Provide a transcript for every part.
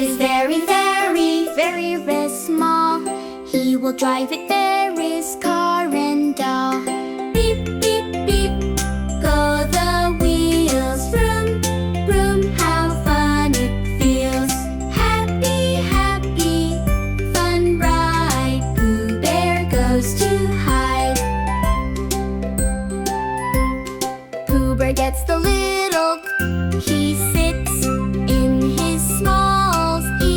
is very, very, very, very small. He will drive it there is car and doll. Beep, beep, beep, go the wheels. Vroom, vroom, how fun it feels. Happy, happy, fun ride. Pooh Bear goes to hide. Pooh Bear gets the little. He sits in his smalls. He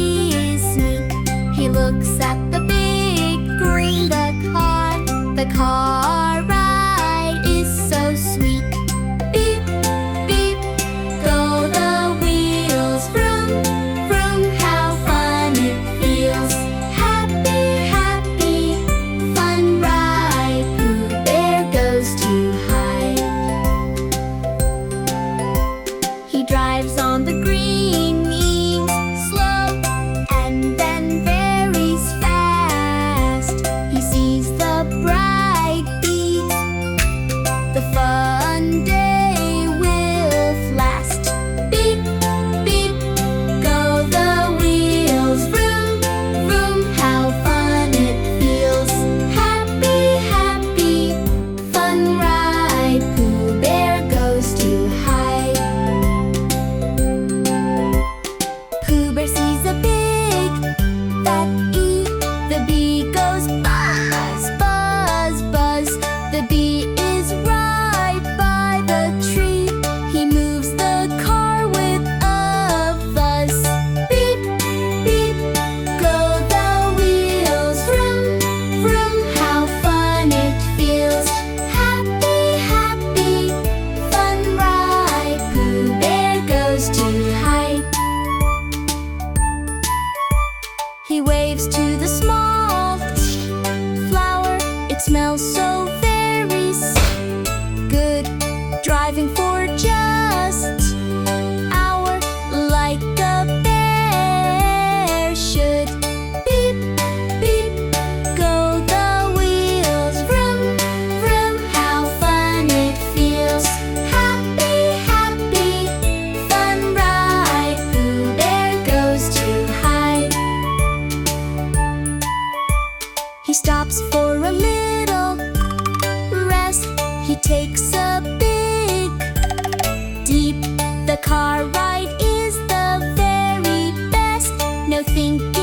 is sneak. He looks at the big green. The car ride is so sweet. Beep, beep, go the wheels. Vroom, vroom, how fun it feels. Happy, happy, fun ride. Pooh Bear goes to hide. He drives on the green, slow, and then very fast. He sees the bright beat. The fun day will last. Beep, beep, go the wheels. Vroom, vroom, how fun it feels. Happy, happy, fun ride. Pooh Bear goes to hide. Pooh Bear sees a big fat bee. The bee goes buzz, buzz, buzz. The bee is right by the tree. He moves the car with a fuzz. Beep, beep, go the wheels. Vroom, vroom, how fun it feels. Happy, happy, fun ride. Pooh Bear goes to hide. He waves to the small flower. It smells so very good. Driving for just hour like a bear should. Beep, beep, go the wheels. Vroom, vroom, how fun it feels. Happy, happy, fun ride. Pooh Bear goes to hide. He stops for a little rest. He takes a big, deep. The car ride is the very best. No thinking.